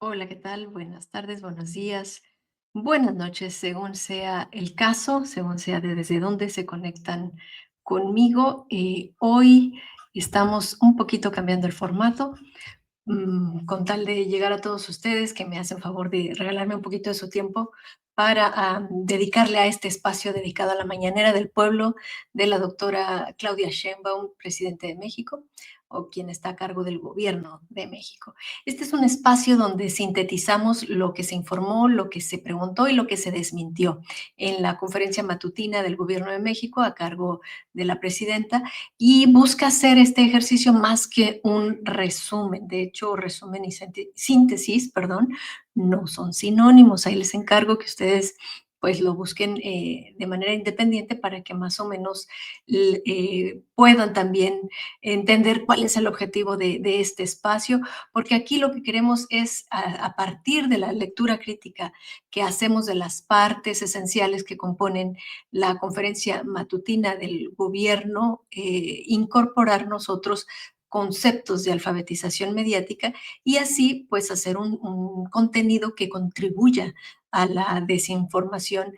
Hola, ¿qué tal? Buenas tardes, buenos días, buenas noches, según sea el caso, según sea desde dónde se conectan conmigo. Hoy estamos un poquito cambiando el formato, con tal de llegar a todos ustedes que me hacen favor de regalarme un poquito de su tiempo para dedicarle a este espacio dedicado a la mañanera del pueblo de la doctora Claudia Sheinbaum, presidente de México, o quien está a cargo del gobierno de México. Este es un espacio donde sintetizamos lo que se informó, lo que se preguntó y lo que se desmintió en la conferencia matutina del gobierno de México a cargo de la presidenta, y busca hacer este ejercicio más que un resumen. De hecho, resumen y síntesis, perdón, no son sinónimos. Ahí les encargo que ustedes pues lo busquen de manera independiente para que más o menos puedan también entender cuál es el objetivo de este espacio, porque aquí lo que queremos es, a partir de la lectura crítica que hacemos de las partes esenciales que componen la conferencia matutina del gobierno, incorporar nosotros conceptos de alfabetización mediática y así pues hacer un contenido que contribuya a la desinformación,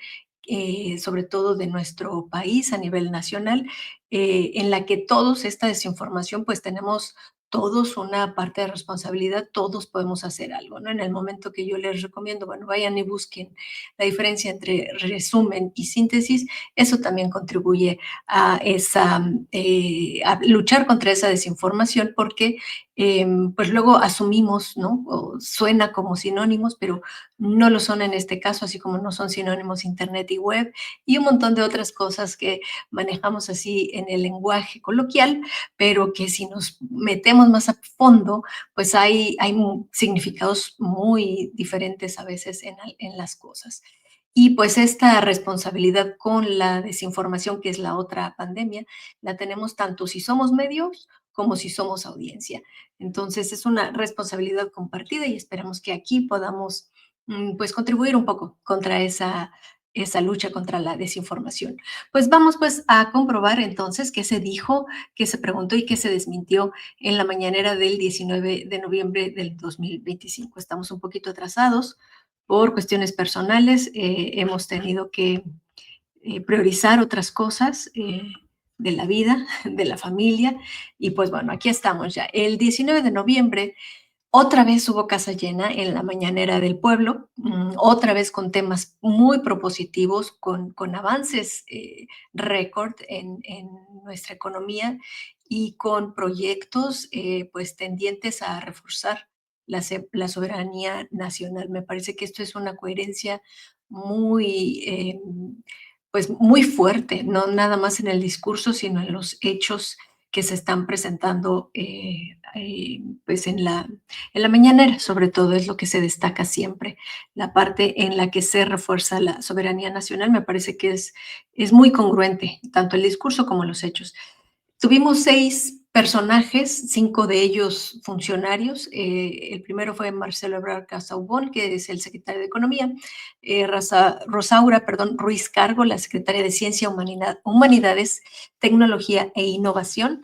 sobre todo de nuestro país a nivel nacional, en la que todos esta desinformación pues tenemos todos una parte de responsabilidad, todos podemos hacer algo, ¿no? En el momento que yo les recomiendo, bueno, vayan y busquen la diferencia entre resumen y síntesis, eso también contribuye a a luchar contra esa desinformación, porque pues luego asumimos, ¿no? O suena como sinónimos, pero no lo son en este caso, así como no son sinónimos internet y web y un montón de otras cosas que manejamos así en el lenguaje coloquial, pero que si nos metemos más a fondo, pues hay significados muy diferentes a veces en las cosas. Y pues esta responsabilidad con la desinformación, que es la otra pandemia, la tenemos tanto si somos medios como si somos audiencia. Entonces es una responsabilidad compartida y esperamos que aquí podamos pues contribuir un poco contra esa lucha contra la desinformación. Pues vamos pues a comprobar entonces qué se dijo, qué se preguntó y qué se desmintió en la mañanera del 19 de noviembre del 2025. Estamos un poquito atrasados por cuestiones personales, hemos tenido que priorizar otras cosas de la vida, de la familia, y pues bueno, aquí estamos ya. El 19 de noviembre otra vez hubo casa llena en la mañanera del pueblo, otra vez con temas muy propositivos, con avances récord en nuestra economía y con proyectos pues tendientes a reforzar la soberanía nacional. Me parece que esto es una coherencia muy, pues muy fuerte, no nada más en el discurso, sino en los hechos que se están presentando pues en la mañanera, sobre todo, es lo que se destaca siempre. La parte en la que se refuerza la soberanía nacional me parece que es muy congruente, tanto el discurso como los hechos. Tuvimos 6 personajes, 5 de ellos funcionarios. El primero fue Marcelo Ebrard Casaubon, que es el secretario de Economía, Rosaura, perdón, Ruiz Cargo, la secretaria de Ciencia, Humanidades, Tecnología e Innovación,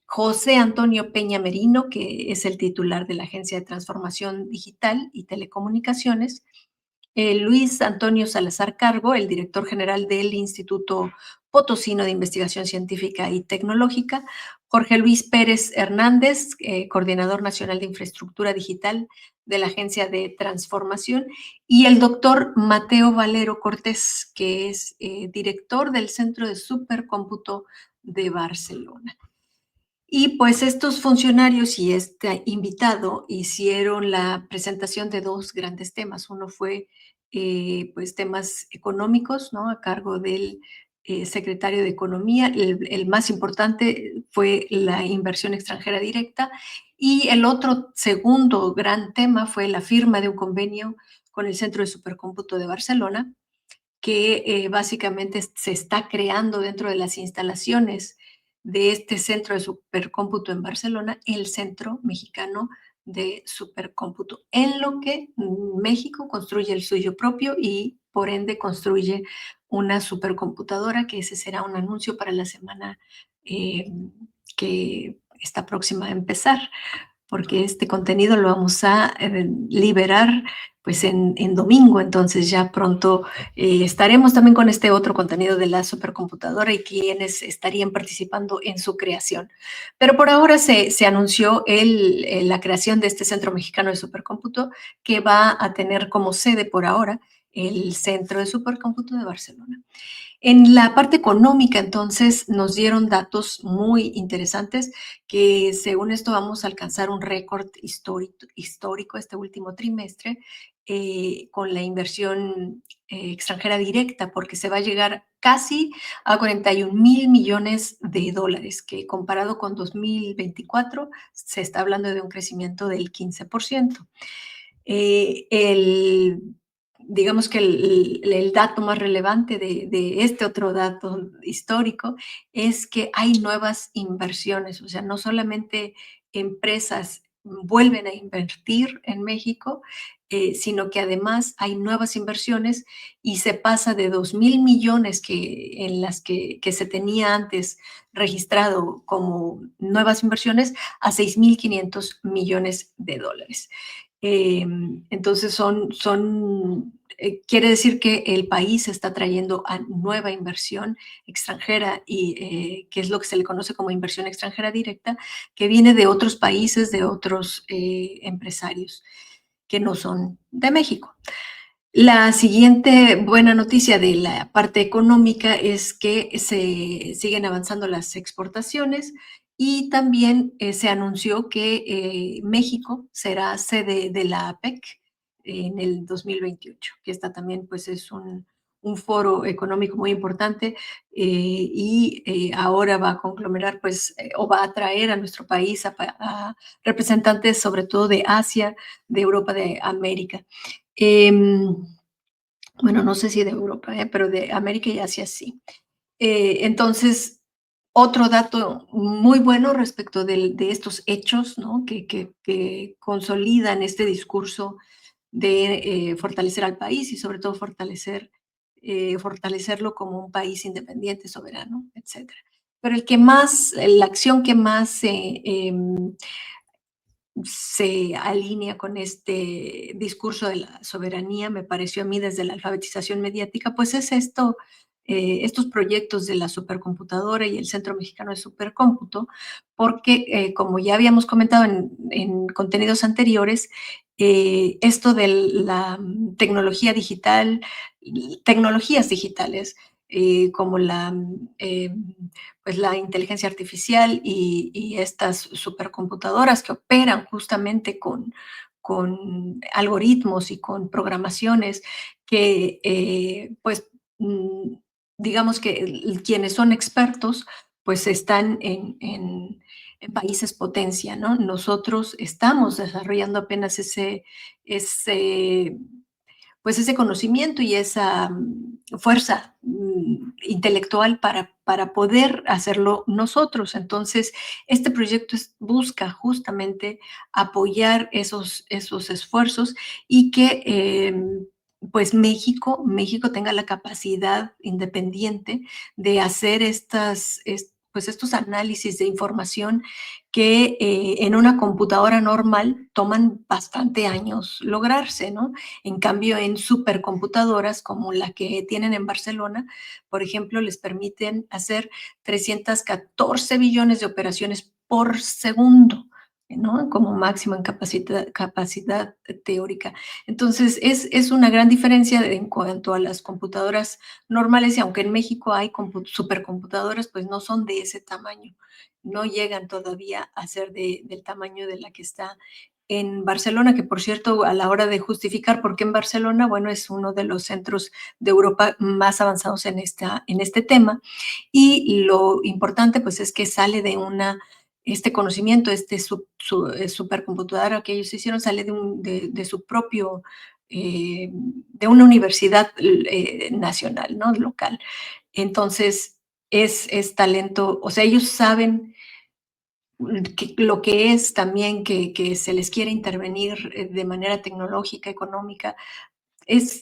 José Antonio Peña Merino, que es el titular de la Agencia de Transformación Digital y Telecomunicaciones, Luis Antonio Salazar Cargo, el director general del Instituto Potosino de Investigación Científica y Tecnológica, Jorge Luis Pérez Hernández, coordinador nacional de infraestructura digital de la Agencia de Transformación, y el doctor Mateo Valero Cortés, que es director del Centro de Supercómputo de Barcelona. Y pues estos funcionarios y este invitado hicieron la presentación de dos grandes temas. Uno fue pues temas económicos, ¿no? A cargo del secretario de Economía. El más importante fue la inversión extranjera directa. Y el otro segundo gran tema fue la firma de un convenio con el Centro de Supercómputo de Barcelona, que básicamente se está creando dentro de las instalaciones de este centro de supercómputo en Barcelona, el Centro Mexicano de Supercómputo, en lo que México construye el suyo propio y por ende construye una supercomputadora, que ese será un anuncio para la semana eh, que está próxima a empezar. porque este contenido lo vamos a liberar pues en domingo, entonces ya pronto estaremos también con este otro contenido de la supercomputadora y quienes estarían participando en su creación. Pero por ahora se anunció la creación de este Centro Mexicano de Supercómputo, que va a tener como sede por ahora el Centro de Supercómputo de Barcelona. En la parte económica, entonces, nos dieron datos muy interesantes que según esto vamos a alcanzar un récord histórico este último trimestre con la inversión extranjera directa, porque se va a llegar casi a 41,000 millones de dólares, que comparado con 2024 se está hablando de un crecimiento del 15%. El digamos que el dato más relevante de este otro dato histórico es que hay nuevas inversiones, o sea, no solamente empresas vuelven a invertir en México, sino que además hay nuevas inversiones y se pasa de 2,000 millones en las que se tenía antes registrado como nuevas inversiones a 6,500 millones de dólares. Entonces quiere decir que el país está trayendo a nueva inversión extranjera y que es lo que se le conoce como inversión extranjera directa, que viene de otros países, de otros empresarios que no son de México. La siguiente buena noticia de la parte económica es que se siguen avanzando las exportaciones y también se anunció que México será sede de la APEC en el 2028, que esta también pues es un foro económico muy importante y ahora va a conglomerar pues o va a traer a nuestro país a representantes sobre todo de Asia, de Europa, de América. Bueno, no sé si de Europa, pero de América y Asia sí. Entonces, otro dato muy bueno respecto de estos hechos, ¿no? Que consolidan este discurso de fortalecer al país y sobre todo fortalecerlo como un país independiente, soberano, etcétera. Pero la acción que más se alinea con este discurso de la soberanía, me pareció a mí desde la alfabetización mediática, pues es estos proyectos de la supercomputadora y el Centro Mexicano de Supercómputo, porque como ya habíamos comentado en contenidos anteriores, esto de la tecnología digital, tecnologías digitales, como eh, pues la inteligencia artificial y estas supercomputadoras que operan justamente con algoritmos y con programaciones que, pues, mm, digamos que quienes son expertos, pues están en países potencia, ¿no? Nosotros estamos desarrollando apenas ese pues ese conocimiento y esa fuerza intelectual para poder hacerlo nosotros. Entonces, este proyecto busca justamente apoyar esos esfuerzos y que pues México tenga la capacidad independiente de hacer pues estos análisis de información que en una computadora normal toman bastante años lograrse, ¿no? En cambio, en supercomputadoras como la que tienen en Barcelona, por ejemplo, les permiten hacer 314 billones de operaciones por segundo, ¿no? Como máximo en capacidad teórica. Entonces, es una gran diferencia en cuanto a las computadoras normales y aunque en México hay supercomputadoras, pues no son de ese tamaño, no llegan todavía a ser del tamaño de la que está en Barcelona, que por cierto, a la hora de justificar por qué en Barcelona, bueno, es uno de los centros de Europa más avanzados en este tema. Y lo importante, pues, es que sale de este conocimiento, supercomputadora que ellos hicieron, sale de su propio, de una universidad nacional, ¿no? Local. Entonces, es talento, o sea, ellos saben lo que es también que se les quiere intervenir de manera tecnológica, económica.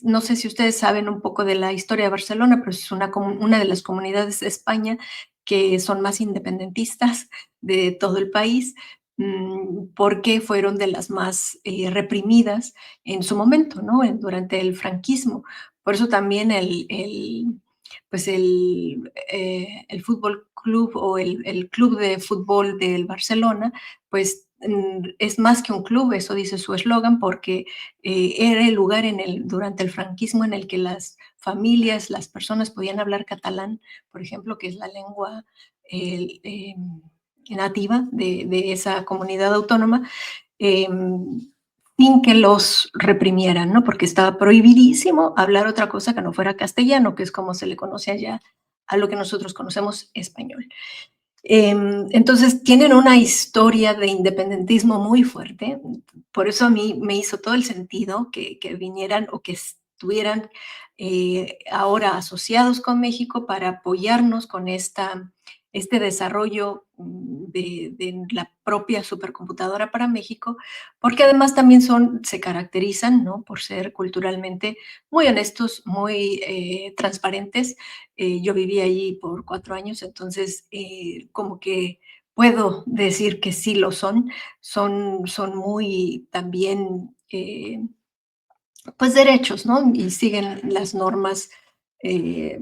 No sé si ustedes saben un poco de la historia de Barcelona, pero es una de las comunidades de España que son más independentistas de todo el país, porque fueron de las más reprimidas en su momento, ¿no? Durante el franquismo. Por eso también pues el fútbol club o el club de fútbol del Barcelona, pues es más que un club, eso dice su eslogan, porque era el lugar durante el franquismo en el que las familias, las personas podían hablar catalán, por ejemplo, que es la lengua el, nativa de esa comunidad autónoma, eh, sin que los reprimieran, ¿no? Porque estaba prohibidísimo hablar otra cosa que no fuera castellano, que es como se le conoce allá a lo que nosotros conocemos español. Entonces tienen una historia de independentismo muy fuerte, por eso a mí me hizo todo el sentido que vinieran o que estuvieran ahora asociados con México para apoyarnos con este desarrollo de la propia supercomputadora para México, porque además también se caracterizan, ¿no? Por ser culturalmente muy honestos, muy transparentes. Yo viví allí por 4 años, entonces como que puedo decir que sí lo son muy también, pues derechos, ¿no? Y siguen las normas, eh,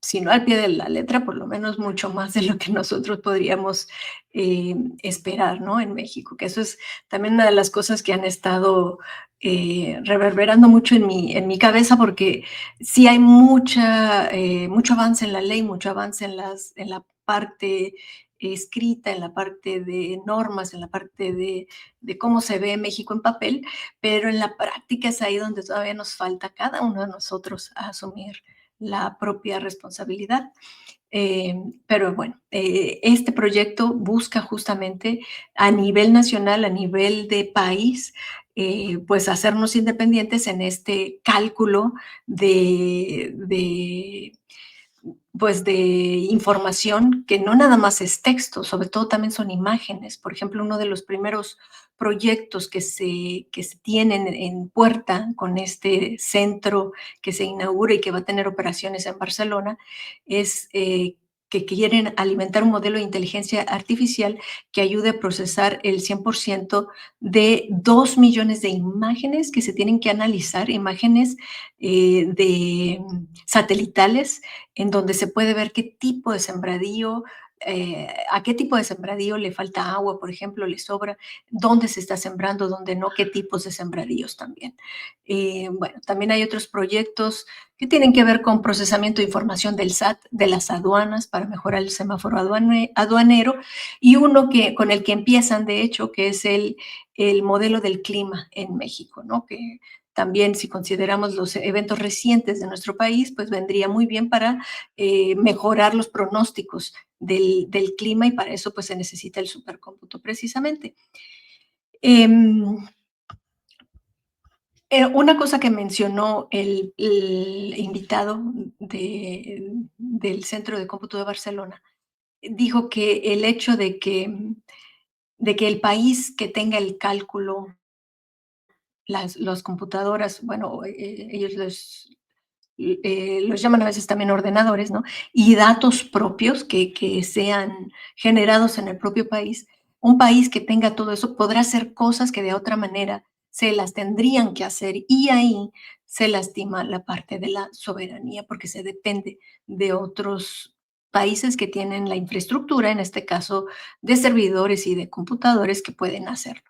si no al pie de la letra, por lo menos mucho más de lo que nosotros podríamos esperar, ¿no? En México, que eso es también una de las cosas que han estado reverberando mucho en mi cabeza, porque sí hay mucho avance en la ley, mucho avance en la parte escrita, en la parte de normas, en la parte de cómo se ve México en papel, pero en la práctica es ahí donde todavía nos falta cada uno de nosotros a asumir la propia responsabilidad. Pero bueno, este proyecto busca justamente a nivel nacional, a nivel de país, pues hacernos independientes en este cálculo de pues de información que no nada más es texto, sobre todo también son imágenes. Por ejemplo, uno de los primeros proyectos que se tienen en puerta con este centro que se inaugura y que va a tener operaciones en Barcelona es que quieren alimentar un modelo de inteligencia artificial que ayude a procesar el 100% de 2 millones de imágenes que se tienen que analizar, imágenes de satelitales en donde se puede ver qué tipo de sembradío, a qué tipo de sembradío le falta agua, por ejemplo, le sobra, dónde se está sembrando, dónde no, qué tipos de sembradíos también. Bueno, también hay otros proyectos que tienen que ver con procesamiento de información del SAT, de las aduanas, para mejorar el semáforo aduanero, y uno con el que empiezan, de hecho, que es el modelo del clima en México, ¿no? Que también, si consideramos los eventos recientes de nuestro país, pues vendría muy bien para mejorar los pronósticos del clima, y para eso pues se necesita el supercómputo precisamente. Em, una cosa que mencionó el invitado del Centro de Cómputo de Barcelona, dijo que el hecho de que el país que tenga el cálculo, las computadoras, bueno, ellos los llaman a veces también ordenadores, ¿no? Y datos propios que sean generados en el propio país. Un país que tenga todo eso podrá hacer cosas que de otra manera se las tendrían que hacer, y ahí se lastima la parte de la soberanía porque se depende de otros países que tienen la infraestructura, en este caso de servidores y de computadores que pueden hacerlo.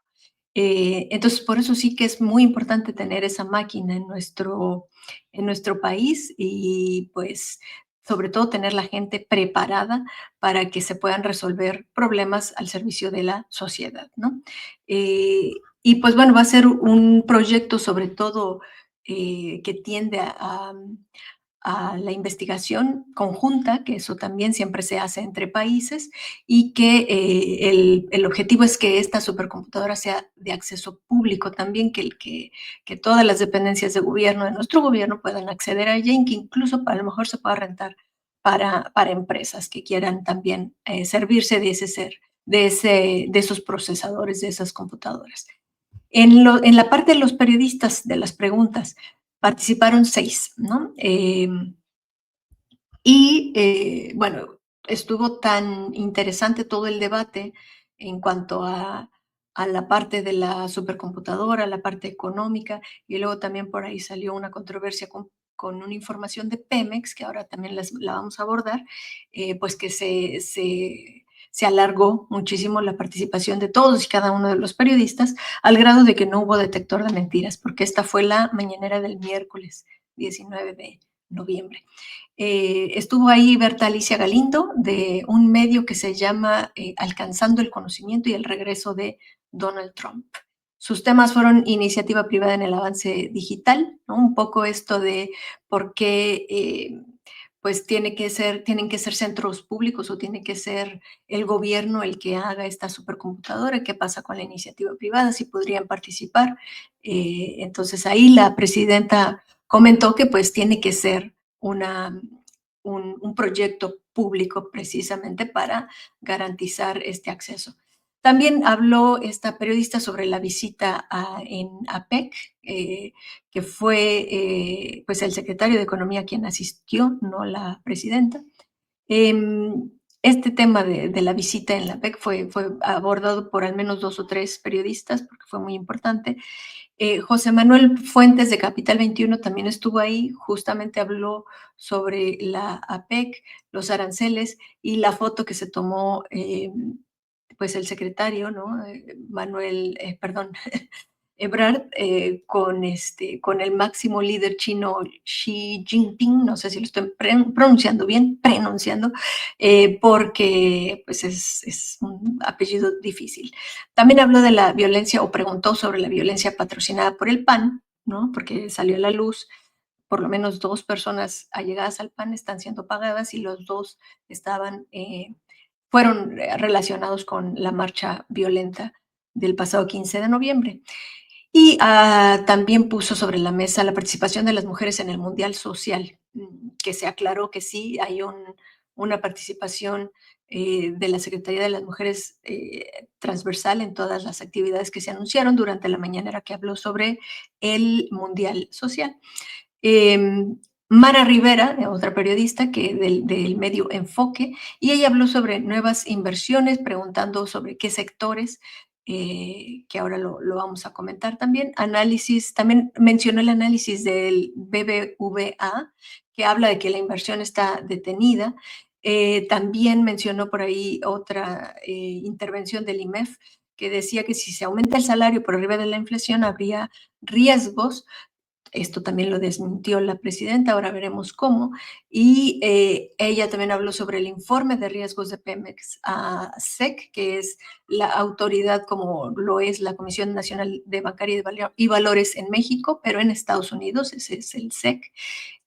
Entonces, por eso sí que es muy importante tener esa máquina en nuestro país, y pues sobre todo tener la gente preparada para que se puedan resolver problemas al servicio de la sociedad, ¿no? Eh, y pues bueno, va a ser un proyecto sobre todo que tiende a la investigación conjunta, que eso también siempre se hace entre países, y que el objetivo es que esta supercomputadora sea de acceso público también, que todas las dependencias de gobierno, de nuestro gobierno, puedan acceder a ella, y que incluso a lo mejor se pueda rentar para empresas que quieran también servirse de esos procesadores, de esas computadoras. En la parte de los periodistas, de las preguntas, participaron 6, ¿no? Bueno, estuvo tan interesante todo el debate en cuanto a la parte de la supercomputadora, la parte económica, y luego también por ahí salió una controversia con una información de Pemex, que ahora también la vamos a abordar, pues que se alargó muchísimo la participación de todos y cada uno de los periodistas, al grado de que no hubo detector de mentiras, porque esta fue la mañanera del miércoles 19 de noviembre. Estuvo ahí Berta Alicia Galindo, de un medio que se llama Alcanzando el Conocimiento y el Regreso de Donald Trump. Sus temas fueron iniciativa privada en el avance digital, ¿no? Un poco esto de por qué pues tienen que ser centros públicos o tiene que ser el gobierno el que haga esta supercomputadora, qué pasa con la iniciativa privada, si podrían participar. Entonces ahí la presidenta comentó que pues tiene que ser un proyecto público precisamente para garantizar este acceso. También habló esta periodista sobre la visita en APEC, que fue pues el secretario de Economía quien asistió, no la presidenta. Este tema de la visita en la APEC fue abordado por al menos 2 o 3 periodistas porque fue muy importante. José Manuel Fuentes de Capital 21 también estuvo ahí, justamente habló sobre la APEC, los aranceles y la foto que se tomó pues el secretario, ¿no? Perdón, Ebrard, con el máximo líder chino Xi Jinping, no sé si lo estoy pronunciando, porque pues es un apellido difícil. También habló de la violencia o preguntó sobre la violencia patrocinada por el PAN, ¿no? Porque salió a la luz, por lo menos 2 personas allegadas al PAN están siendo pagadas y los 2 estaban, fueron relacionados con la marcha violenta del pasado 15 de noviembre. Y también puso sobre la mesa la participación de las mujeres en el Mundial Social, que se aclaró que sí hay una participación de la Secretaría de las Mujeres transversal en todas las actividades que se anunciaron durante la mañanera que habló sobre el Mundial Social. Mara Rivera, otra periodista que del medio Enfoque, y ella habló sobre nuevas inversiones, preguntando sobre qué sectores, que ahora lo vamos a comentar también. Análisis, también mencionó el análisis del BBVA, que habla de que la inversión está detenida. También mencionó por ahí otra intervención del IMEF, que decía que si se aumenta el salario por arriba de la inflación, habría riesgos. Esto también lo desmintió la presidenta, ahora veremos cómo. Y ella también habló sobre el informe de riesgos de Pemex a SEC, que es la autoridad como lo es la Comisión Nacional de Bancaria y Valores en México, pero en Estados Unidos, ese es el SEC.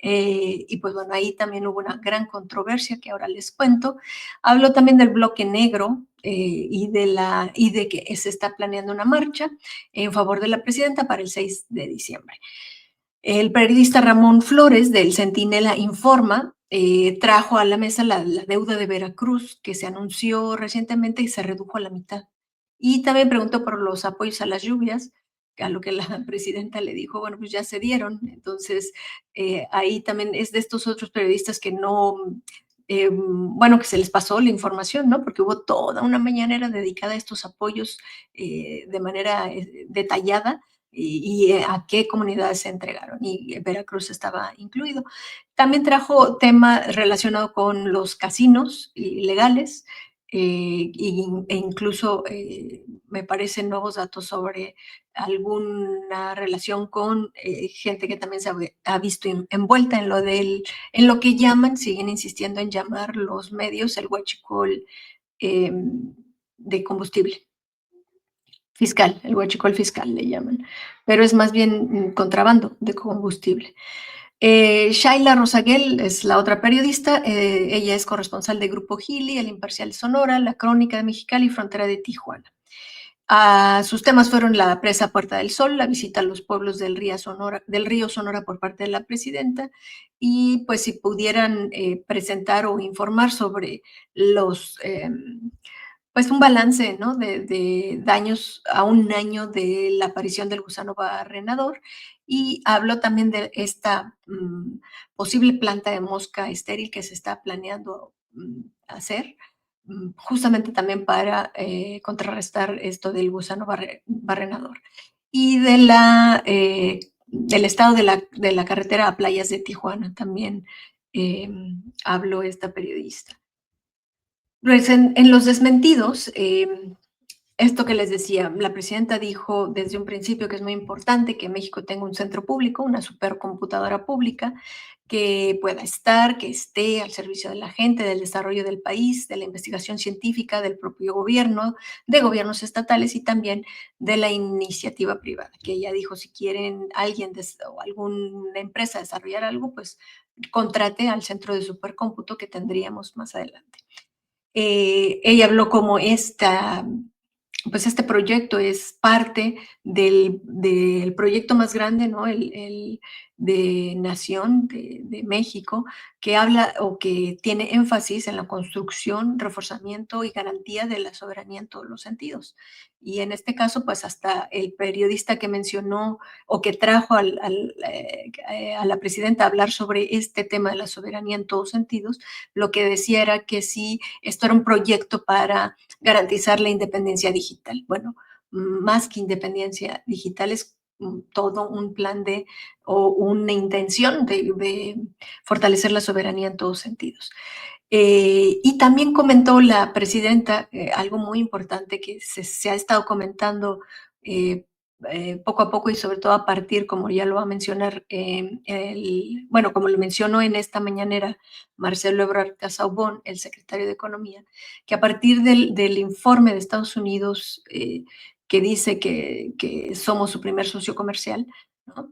Y pues bueno, ahí también hubo una gran controversia que ahora les cuento. Habló también del bloque negro y de que se está planeando una marcha en favor de la presidenta para el 6 de diciembre. El periodista Ramón Flores del Centinela Informa trajo a la mesa la deuda de Veracruz que se anunció recientemente y se redujo a la mitad. Y también preguntó por los apoyos a las lluvias, a lo que la presidenta le dijo, bueno, pues ya se dieron. Entonces, ahí también es de estos otros periodistas que no, bueno, que se les pasó la información, ¿no? Porque hubo toda una mañanera dedicada a estos apoyos de manera detallada y a qué comunidades se entregaron, y Veracruz estaba incluido. También trajo tema relacionado con los casinos ilegales e incluso me parecen nuevos datos sobre alguna relación con gente que también se ha visto envuelta en lo que llaman, siguen insistiendo en llamar los medios el huachicol eh, de combustible fiscal, el huachicol fiscal le llaman, pero es más bien contrabando de combustible. Shaila Rosaguel es la otra periodista, ella es corresponsal de Grupo Gili, El Imparcial Sonora, La Crónica de Mexicali y Frontera de Tijuana. Sus temas fueron la presa Puerta del Sol, la visita a los pueblos del río Sonora por parte de la presidenta y pues si pudieran presentar o informar sobre los pues un balance, ¿no? De daños a un año de la aparición del gusano barrenador y habló también de esta posible planta de mosca estéril que se está planeando hacer justamente también para contrarrestar esto del gusano barrenador. Y de del estado de la carretera a playas de Tijuana también habló esta periodista. Pues en los desmentidos, esto que les decía, la presidenta dijo desde un principio que es muy importante que México tenga un centro público, una supercomputadora pública, que pueda estar, que esté al servicio de la gente, del desarrollo del país, de la investigación científica, del propio gobierno, de gobiernos estatales y también de la iniciativa privada, que ella dijo, si quieren alguien o alguna empresa desarrollar algo, pues contrate al centro de supercómputo que tendríamos más adelante. Ella habló como pues este proyecto es parte del proyecto más grande, ¿no? El de Nación de México, que habla o que tiene énfasis en la construcción, reforzamiento y garantía de la soberanía en todos los sentidos. Y en este caso, pues hasta el periodista que mencionó o que trajo a la presidenta a hablar sobre este tema de la soberanía en todos sentidos, lo que decía era que sí, esto era un proyecto para garantizar la independencia digital. Bueno, más que independencia digital es todo un plan o una intención de fortalecer la soberanía en todos sentidos. Y también comentó la presidenta algo muy importante que se ha estado comentando eh, poco a poco y sobre todo a partir, como ya lo va a mencionar, bueno, como lo mencionó en esta mañanera Marcelo Ebrard Casaubon, el secretario de Economía, que a partir del informe de Estados Unidos que dice que somos su primer socio comercial, ¿no?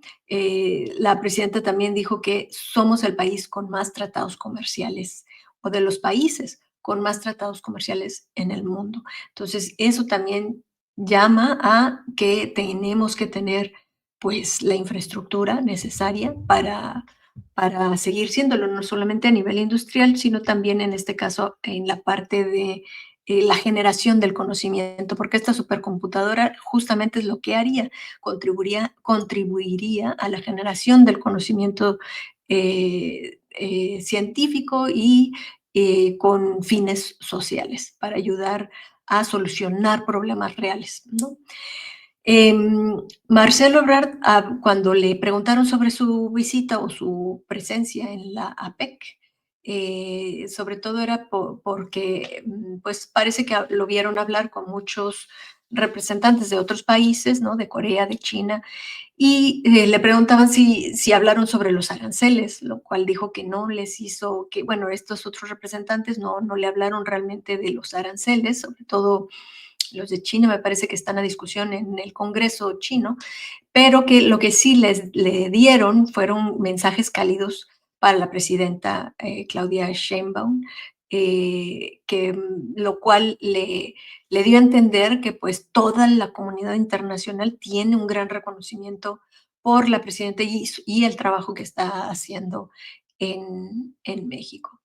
La presidenta también dijo que somos el país con más tratados comerciales o de los países con más tratados comerciales en el mundo. Entonces, eso también llama a que tenemos que tener pues la infraestructura necesaria para seguir siéndolo, no solamente a nivel industrial, sino también en este caso en la parte de la generación del conocimiento, porque esta supercomputadora justamente es lo que haría, contribuiría a la generación del conocimiento científico y con fines sociales para ayudar a solucionar problemas reales, ¿no? Marcelo Ebrard, cuando le preguntaron sobre su visita o su presencia en la APEC, sobre todo era porque pues parece que lo vieron hablar con muchos representantes de otros países, ¿no? De Corea, de China, y le preguntaban si hablaron sobre los aranceles, lo cual dijo que no les hizo, que bueno, estos otros representantes no le hablaron realmente de los aranceles, sobre todo los de China, me parece que están a discusión en el Congreso chino, pero que lo que sí le dieron fueron mensajes cálidos para la presidenta Claudia Sheinbaum, lo cual le dio a entender que pues toda la comunidad internacional tiene un gran reconocimiento por la presidenta y el trabajo que está haciendo en México.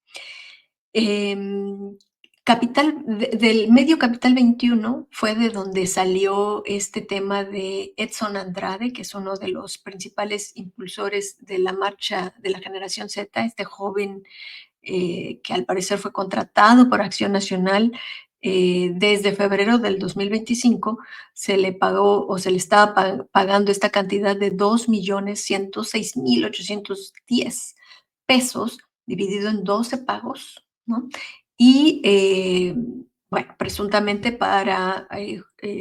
Em, del medio Capital 21 fue de donde salió este tema de Edson Andrade, que es uno de los principales impulsores de la marcha de la generación Z, este joven que al parecer fue contratado por Acción Nacional. Desde febrero del 2025 se le pagó o se le estaba pagando esta cantidad de 2.106.810 pesos dividido en 12 pagos, ¿no? Y bueno, presuntamente para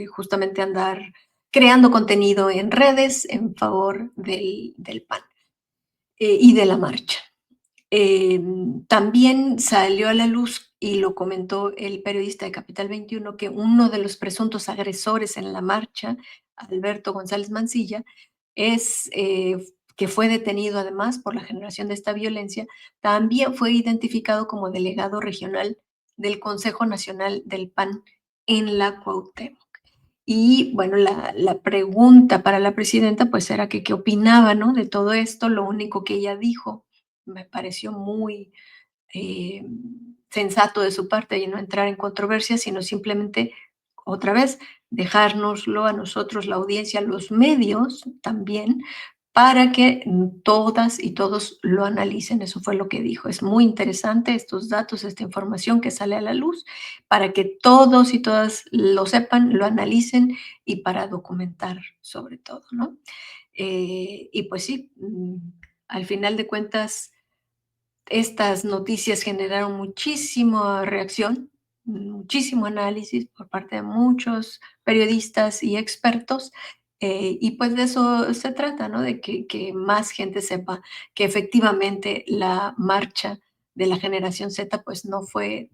justamente andar creando contenido en redes en favor del PAN y de la marcha. También salió a la luz y lo comentó el periodista de Capital 21 que uno de los presuntos agresores en la marcha, Alberto González Mancilla, es que fue detenido además por la generación de esta violencia, también fue identificado como delegado regional del Consejo Nacional del PAN en la Cuauhtémoc. Y bueno, la pregunta para la presidenta pues era que qué opinaba, ¿no? De todo esto. Lo único que ella dijo me pareció muy eh, sensato de su parte y no entrar en controversia, sino simplemente, otra vez, dejárnoslo a nosotros, la audiencia, los medios también, para que todas y todos lo analicen. Eso fue lo que dijo. Es muy interesante estos datos, esta información que sale a la luz, para que todos y todas lo sepan, lo analicen y para documentar sobre todo, ¿no? Y pues sí, al final de cuentas, estas noticias generaron muchísima reacción, muchísimo análisis por parte de muchos periodistas y expertos, y pues de eso se trata, ¿no? De que más gente sepa que efectivamente la marcha de la generación Z pues no fue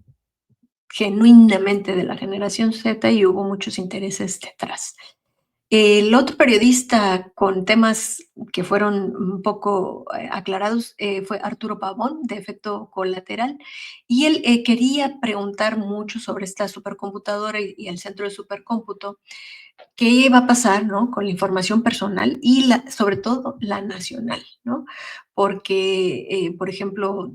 genuinamente de la generación Z y hubo muchos intereses detrás. El otro periodista con temas que fueron un poco, aclarados, fue Arturo Pavón, de Efecto Colateral, y él, quería preguntar mucho sobre esta supercomputadora y el centro de supercómputo, qué iba a pasar, ¿no? Con la información personal y sobre todo la nacional, ¿no? Porque, por ejemplo,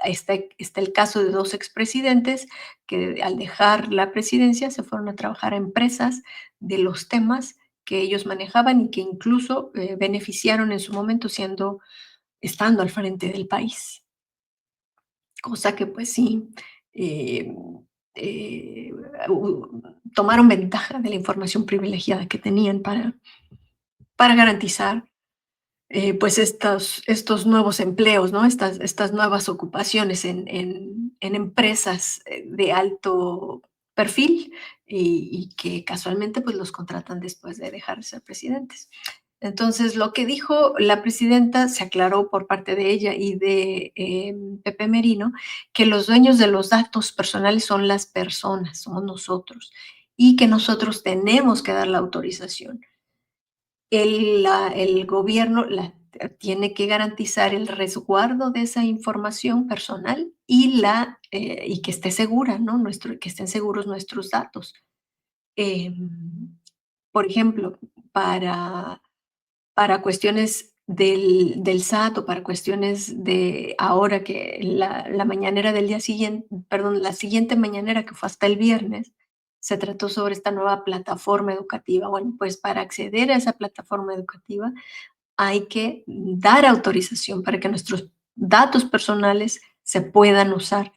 está el caso de dos expresidentes que al dejar la presidencia se fueron a trabajar a empresas de los temas que ellos manejaban y que incluso beneficiaron en su momento estando al frente del país. Cosa que pues sí, eh, eh, tomaron ventaja de la información privilegiada que tenían para garantizar pues estos nuevos empleos, ¿no? Estas nuevas ocupaciones en empresas de alto perfil y que casualmente pues los contratan después de dejar de ser presidentes. Entonces, lo que dijo la presidenta se aclaró por parte de ella y de Pepe Merino, que los dueños de los datos personales son las personas, somos nosotros, y que nosotros tenemos que dar la autorización. El gobierno tiene que garantizar el resguardo de esa información personal y que esté segura, ¿no? Que estén seguros nuestros datos. Em, por ejemplo, para para cuestiones del SAT o para cuestiones de ahora que la mañanera del día siguiente, perdón, la siguiente mañanera que fue hasta el viernes, se trató sobre esta nueva plataforma educativa. Bueno, pues para acceder a esa plataforma educativa hay que dar autorización para que nuestros datos personales se puedan usar.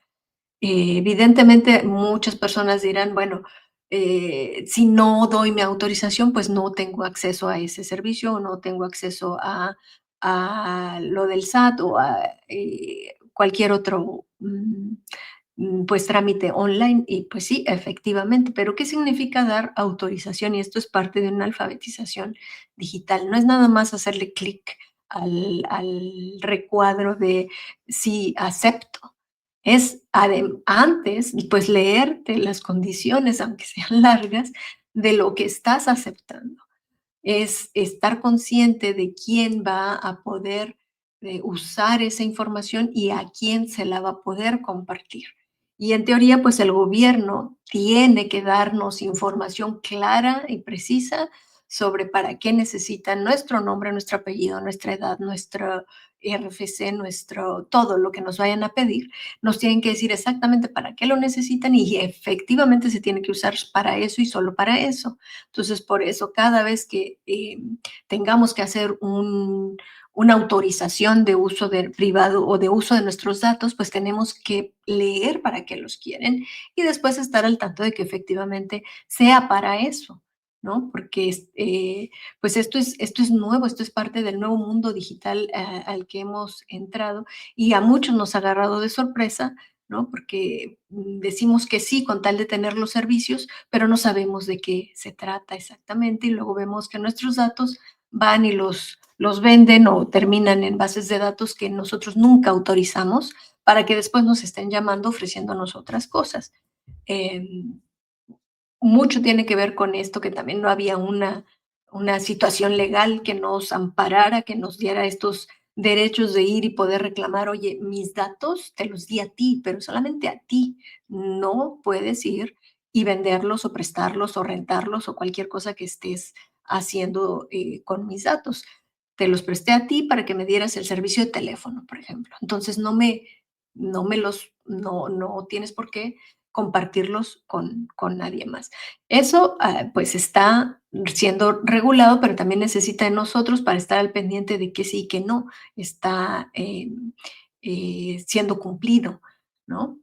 Evidentemente, muchas personas dirán, bueno, si no doy mi autorización, pues no tengo acceso a ese servicio o no tengo acceso a lo del SAT o a cualquier otro pues trámite online. Y pues sí, efectivamente, pero ¿qué significa dar autorización? Y esto es parte de una alfabetización digital. No es nada más hacerle clic al recuadro de sí, acepto, es antes, pues leerte las condiciones, aunque sean largas, de lo que estás aceptando. Es estar consciente de quién va a poder usar esa información y a quién se la va a poder compartir. Y en teoría, pues el gobierno tiene que darnos información clara y precisa sobre para qué necesitan nuestro nombre, nuestro apellido, nuestra edad, nuestro RFC, nuestro todo lo que nos vayan a pedir. Nos tienen que decir exactamente para qué lo necesitan y efectivamente se tiene que usar para eso y solo para eso. Entonces, por eso, cada vez que tengamos que hacer una autorización de uso privado o de uso de nuestros datos, pues tenemos que leer para qué los quieren y después estar al tanto de que efectivamente sea para eso, ¿no? Porque pues esto es nuevo, esto es parte del nuevo mundo digital al que hemos entrado y a muchos nos ha agarrado de sorpresa, ¿no? Porque decimos que sí con tal de tener los servicios, pero no sabemos de qué se trata exactamente y luego vemos que nuestros datos van y los venden o terminan en bases de datos que nosotros nunca autorizamos para que después nos estén llamando ofreciéndonos otras cosas. Em, Mucho tiene que ver con esto, que también no había una situación legal que nos amparara, que nos diera estos derechos de ir y poder reclamar, oye, mis datos te los di a ti, pero solamente a ti. No puedes ir y venderlos o prestarlos o rentarlos o cualquier cosa que estés haciendo con mis datos. Te los presté a ti para que me dieras el servicio de teléfono, por ejemplo. Entonces no tienes por qué compartirlos con nadie más. Eso, pues, está siendo regulado, pero también necesita de nosotros para estar al pendiente de que sí y que no está, siendo cumplido, ¿no?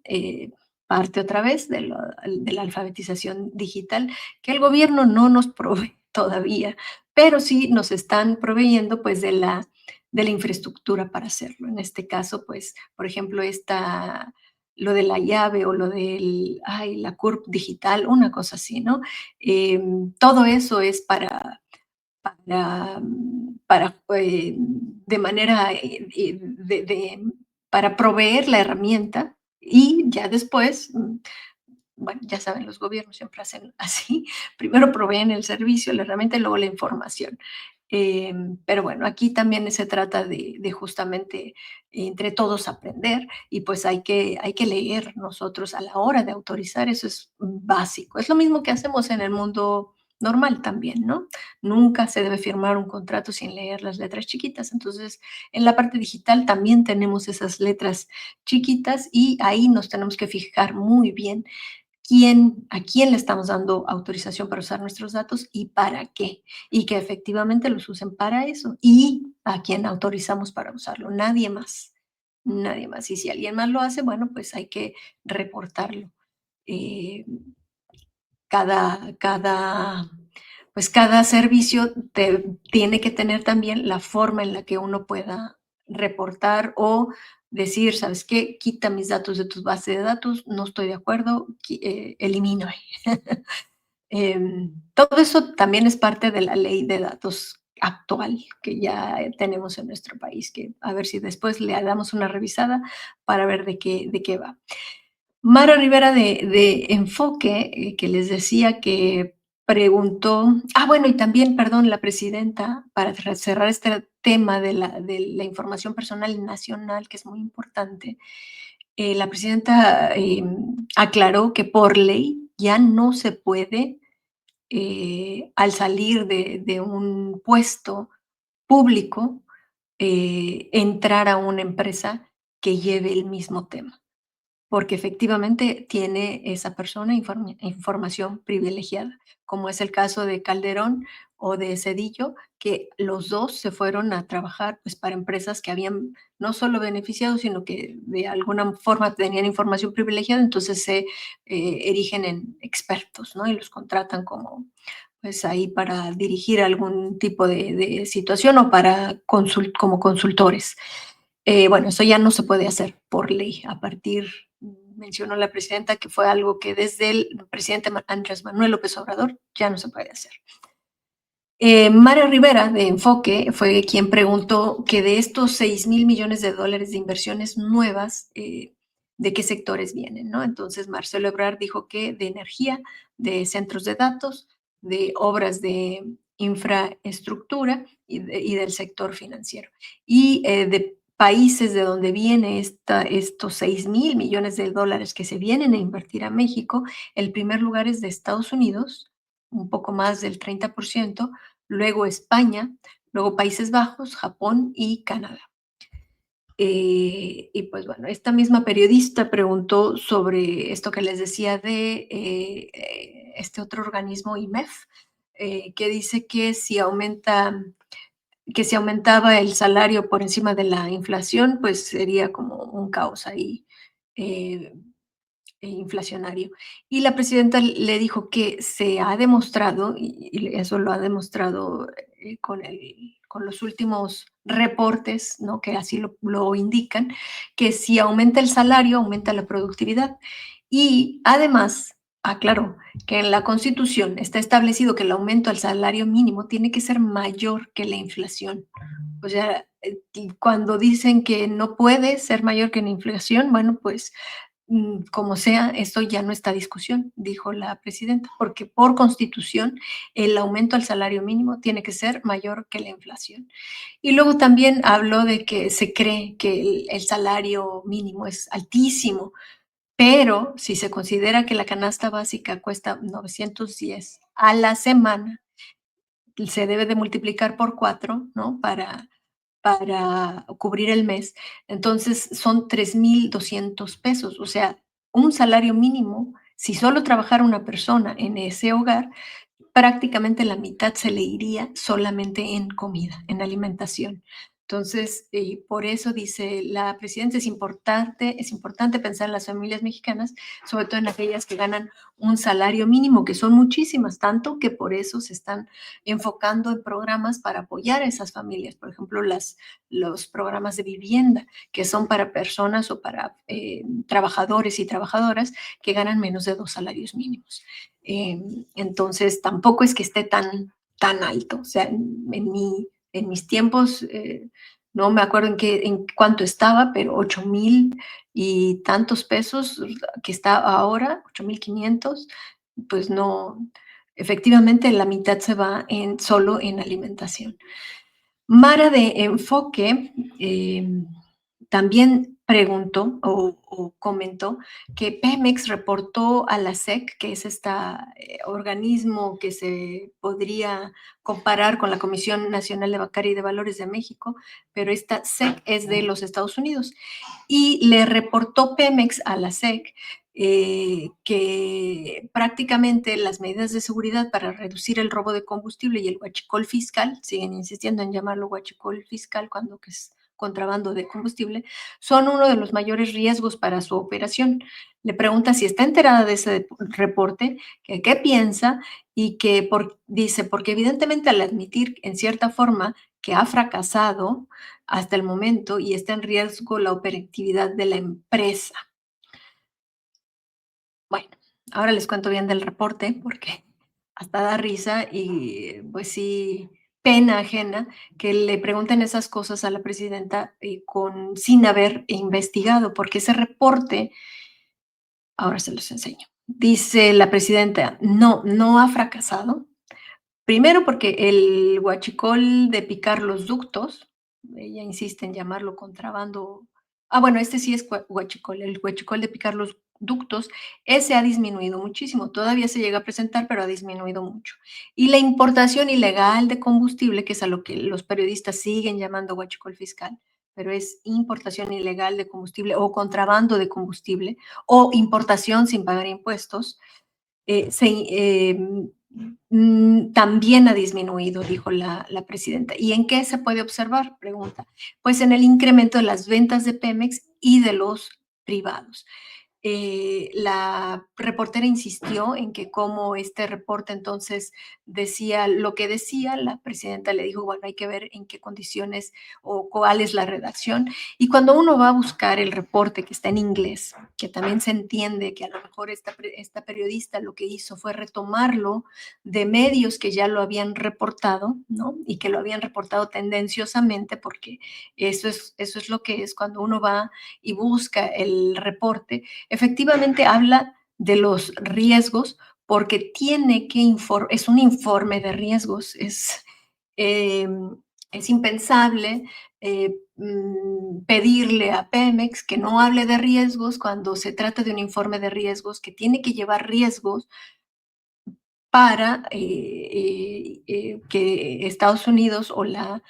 Parte otra vez de la alfabetización digital, que el gobierno no nos provee todavía, pero sí nos están proveyendo, pues, de la infraestructura para hacerlo. En este caso, pues, por ejemplo, lo de la llave o lo del, ay, la CURP digital, una cosa así, ¿no? Todo eso es de manera, para proveer la herramienta y ya después, bueno, ya saben, los gobiernos siempre hacen así, primero proveen el servicio, la herramienta y luego la información. Pero bueno, aquí también se trata de justamente entre todos aprender y pues hay que leer nosotros a la hora de autorizar, eso es básico. Es lo mismo que hacemos en el mundo normal también, ¿no? Nunca se debe firmar un contrato sin leer las letras chiquitas. Entonces, en la parte digital también tenemos esas letras chiquitas y ahí nos tenemos que fijar muy bien a quién le estamos dando autorización para usar nuestros datos y para qué, y que efectivamente los usen para eso, y a quién autorizamos para usarlo, nadie más, nadie más. Y si alguien más lo hace, bueno, pues hay que reportarlo. Eh, cada, pues cada servicio tiene que tener también la forma en la que uno pueda reportar o decir, ¿sabes qué? Quita mis datos de tus bases de datos, no estoy de acuerdo, elimino. Todo eso también es parte de la ley de datos actual que ya tenemos en nuestro país, que a ver si después le damos una revisada para ver de qué va. Mara Rivera de Enfoque, que les decía que preguntó bueno, y también, perdón, la presidenta, para cerrar este tema de la información personal nacional, que es muy importante, la presidenta, aclaró que por ley ya no se puede, al salir de un puesto público, entrar a una empresa que lleve el mismo tema porque efectivamente tiene esa persona información privilegiada, como es el caso de Calderón o de Cedillo, que los dos se fueron a trabajar pues, para empresas que habían no solo beneficiado, sino que de alguna forma tenían información privilegiada, entonces se erigen en expertos, ¿no? Y los contratan como pues ahí para dirigir algún tipo de situación o para como consultores. Bueno, eso ya no se puede hacer por ley. Mencionó la presidenta que fue algo que desde el presidente Andrés Manuel López Obrador ya no se puede hacer. Mario Rivera de Enfoque fue quien preguntó que de estos 6,000 millones de dólares de inversiones nuevas, ¿de qué sectores vienen? ¿No? Entonces Marcelo Ebrard dijo que de energía, de centros de datos, de obras de infraestructura y del sector financiero. Y de países de donde viene estos 6,000 millones de dólares que se vienen a invertir a México, el primer lugar es de Estados Unidos, un poco más del 30%, luego España, luego Países Bajos, Japón y Canadá. Y pues bueno, esta misma periodista preguntó sobre esto que les decía de este otro organismo, IMEF, que dice que si aumentaba el salario por encima de la inflación, pues sería como un caos ahí eh, inflacionario. Y la presidenta le dijo que se ha demostrado, y eso lo ha demostrado con los últimos reportes, ¿no? Que así lo indican, que si aumenta el salario, aumenta la productividad. Y además, aclaró que en la Constitución está establecido que el aumento al salario mínimo tiene que ser mayor que la inflación. O sea, cuando dicen que no puede ser mayor que la inflación, bueno, pues como sea, esto ya no está a discusión, dijo la presidenta, porque por constitución el aumento al salario mínimo tiene que ser mayor que la inflación. Y luego también habló de que se cree que el salario mínimo es altísimo, pero si se considera que la canasta básica cuesta 910 a la semana, se debe de multiplicar por 4, ¿no? Para cubrir el mes. Entonces son 3,200 pesos, o sea, un salario mínimo Si solo trabajara una persona en ese hogar, prácticamente la mitad se le iría solamente en comida, en alimentación. Entonces, por eso dice la presidenta, es importante pensar en las familias mexicanas, sobre todo en aquellas que ganan un salario mínimo, que son muchísimas, tanto que por eso se están enfocando en programas para apoyar a esas familias. Por ejemplo, los programas de vivienda, que son para personas o para trabajadores y trabajadoras que ganan menos de 2 salarios mínimos. Entonces, tampoco es que esté tan alto. O sea, en mis tiempos, no me acuerdo en cuánto estaba, pero 8,000 y tantos pesos que está ahora, 8,500, pues no, efectivamente la mitad se va solo en alimentación. Mara de Enfoque también preguntó o comentó que Pemex reportó a la SEC, que es este organismo que se podría comparar con la Comisión Nacional de Bancaria y de Valores de México, pero esta SEC es de los Estados Unidos. Y le reportó Pemex a la SEC que prácticamente las medidas de seguridad para reducir el robo de combustible y el huachicol fiscal, siguen insistiendo en llamarlo huachicol fiscal cuando que es contrabando de combustible, son uno de los mayores riesgos para su operación. Le pregunta si está enterada de ese reporte, que qué piensa y dice, porque evidentemente al admitir en cierta forma que ha fracasado hasta el momento y está en riesgo la operatividad de la empresa. Bueno, ahora les cuento bien del reporte porque hasta da risa y pues sí, pena ajena que le pregunten esas cosas a la presidenta sin haber investigado, porque ese reporte, ahora se los enseño. Dice la presidenta, no ha fracasado. Primero porque el huachicol de picar los ductos, ella insiste en llamarlo contrabando. Bueno, este sí es huachicol, el huachicol de picar los ductos, ese ha disminuido muchísimo. Todavía se llega a presentar, pero ha disminuido mucho. Y la importación ilegal de combustible, que es a lo que los periodistas siguen llamando huachicol fiscal, pero es importación ilegal de combustible o contrabando de combustible o importación sin pagar impuestos, también ha disminuido, dijo la presidenta. ¿Y en qué se puede observar? Pregunta. Pues en el incremento de las ventas de Pemex y de los privados. La reportera insistió en que como este reporte entonces decía lo que decía, la presidenta le dijo, bueno, hay que ver en qué condiciones o cuál es la redacción. Y cuando uno va a buscar el reporte que está en inglés, que también se entiende que a lo mejor esta periodista lo que hizo fue retomarlo de medios que ya lo habían reportado, ¿no? Y que lo habían reportado tendenciosamente, porque eso es lo que es cuando uno va y busca el reporte. Efectivamente habla de los riesgos porque es un informe de riesgos, eh, es impensable pedirle a Pemex que no hable de riesgos cuando se trata de un informe de riesgos que tiene que llevar riesgos para que Estados Unidos o la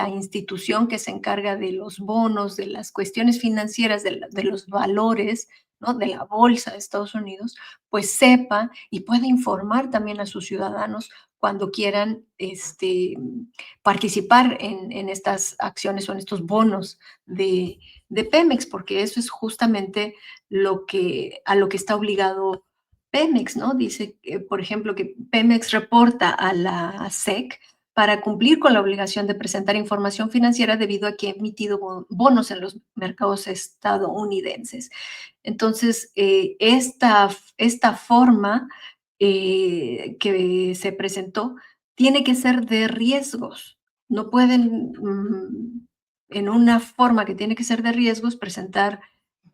institución que se encarga de los bonos, de las cuestiones financieras, de los valores, ¿no? De la bolsa de Estados Unidos, pues sepa y pueda informar también a sus ciudadanos cuando quieran participar en estas acciones o en estos bonos de Pemex, porque eso es justamente a lo que está obligado Pemex, ¿no? Dice, por ejemplo, que Pemex reporta a la SEC para cumplir con la obligación de presentar información financiera debido a que ha emitido bonos en los mercados estadounidenses. Entonces, esta forma que se presentó tiene que ser de riesgos. No pueden, en una forma que tiene que ser de riesgos, presentar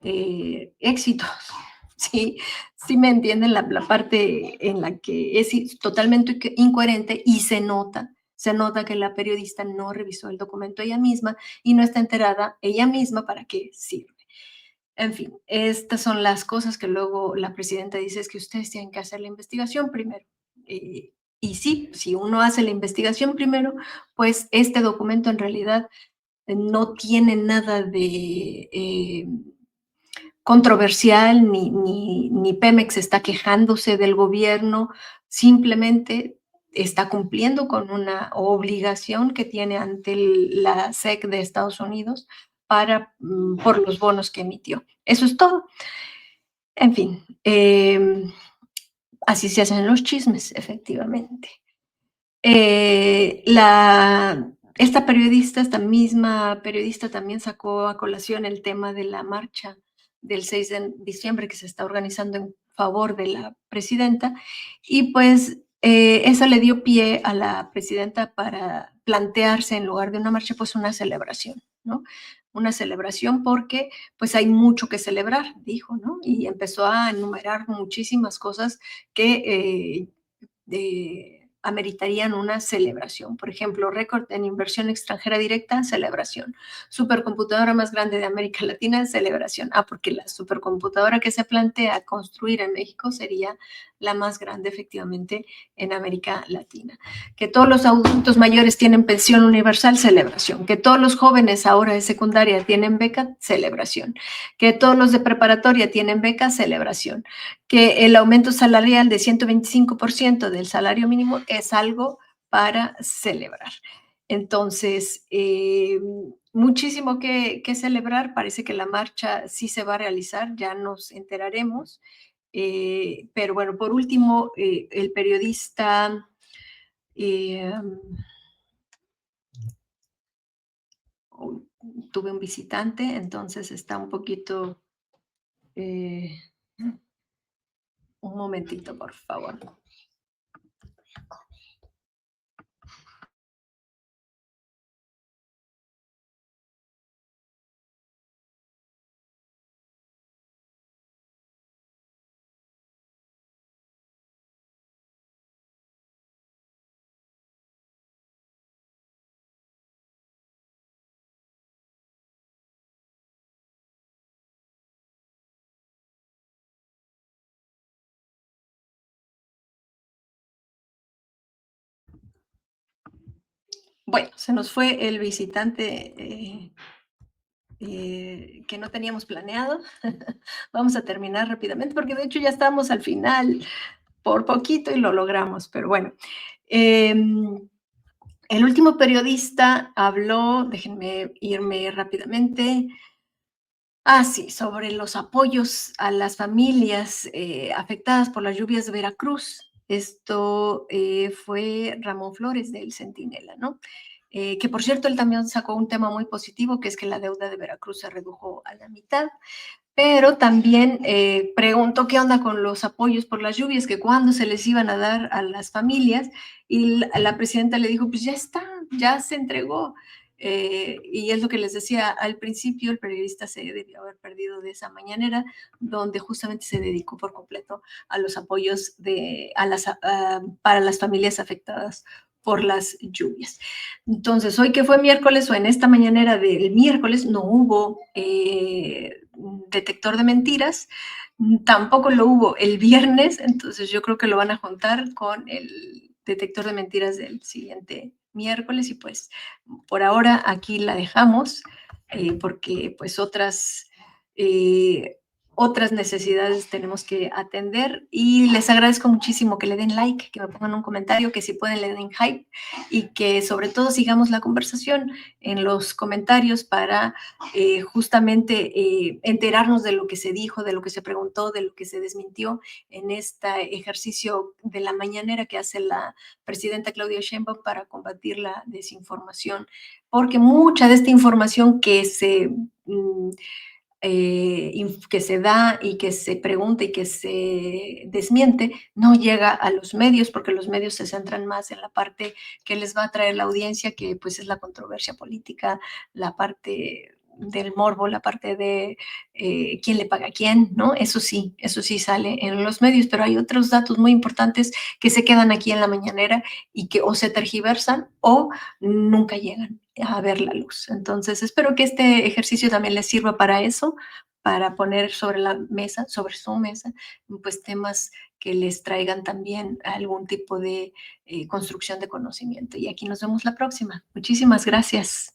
éxitos. Sí, sí me entienden la parte en la que es totalmente incoherente y se nota que la periodista no revisó el documento ella misma y no está enterada ella misma para qué sirve. En fin, estas son las cosas que luego la presidenta dice es que ustedes tienen que hacer la investigación primero. Y sí, si uno hace la investigación primero, pues este documento en realidad no tiene nada controversial, ni Pemex está quejándose del gobierno, simplemente está cumpliendo con una obligación que tiene ante la SEC de Estados Unidos por los bonos que emitió. Eso es todo. En fin, así se hacen los chismes, efectivamente. Esta periodista, esta misma periodista también sacó a colación el tema de la marcha del 6 de diciembre que se está organizando en favor de la presidenta y pues eso le dio pie a la presidenta para plantearse en lugar de una marcha pues una celebración, ¿no? Una celebración porque pues hay mucho que celebrar, dijo, ¿no? Y empezó a enumerar muchísimas cosas que ameritarían una celebración. Por ejemplo, récord en inversión extranjera directa, celebración. Supercomputadora más grande de América Latina, celebración. Porque la supercomputadora que se plantea construir en México sería la más grande efectivamente en América Latina. Que todos los adultos mayores tienen pensión universal, celebración. Que todos los jóvenes ahora de secundaria tienen beca, celebración. Que todos los de preparatoria tienen beca, celebración. Que el aumento salarial de 125% del salario mínimo es algo para celebrar. Entonces, muchísimo que celebrar. Parece que la marcha sí se va a realizar, ya nos enteraremos. Pero bueno, por último, el periodista, eh, tuve un visitante, entonces está un poquito, eh, un momentito, por favor. Bueno, se nos fue el visitante que no teníamos planeado. Vamos a terminar rápidamente porque de hecho ya estamos al final por poquito y lo logramos, pero bueno. El último periodista habló, déjenme irme rápidamente. Sí, sobre los apoyos a las familias afectadas por las lluvias de Veracruz. Esto fue Ramón Flores del Centinela, ¿no? Que por cierto, él también sacó un tema muy positivo, que es que la deuda de Veracruz se redujo a la mitad, pero también preguntó qué onda con los apoyos por las lluvias, que cuándo se les iban a dar a las familias, y la presidenta le dijo, pues ya está, ya se entregó. Y es lo que les decía al principio, el periodista se debió haber perdido de esa mañanera, donde justamente se dedicó por completo a los apoyos para las familias afectadas por las lluvias. Entonces, hoy que fue miércoles o en esta mañanera del miércoles no hubo detector de mentiras, tampoco lo hubo el viernes, entonces yo creo que lo van a juntar con el detector de mentiras del siguiente miércoles y pues por ahora aquí la dejamos porque pues otras necesidades tenemos que atender y les agradezco muchísimo que le den like, que me pongan un comentario, que si pueden le den hype y que sobre todo sigamos la conversación en los comentarios para justamente enterarnos de lo que se dijo, de lo que se preguntó, de lo que se desmintió en este ejercicio de la mañanera que hace la presidenta Claudia Sheinbaum para combatir la desinformación, porque mucha de esta información que se da y que se pregunta y que se desmiente, no llega a los medios porque los medios se centran más en la parte que les va a traer la audiencia, que pues es la controversia política, la parte del morbo, la parte de quién le paga a quién, ¿no? Eso sí sale en los medios, pero hay otros datos muy importantes que se quedan aquí en la mañanera y que o se tergiversan o nunca llegan a ver la luz. Entonces, espero que este ejercicio también les sirva para eso, para poner sobre la mesa, sobre su mesa, pues temas que les traigan también algún tipo de construcción de conocimiento. Y aquí nos vemos la próxima. Muchísimas gracias.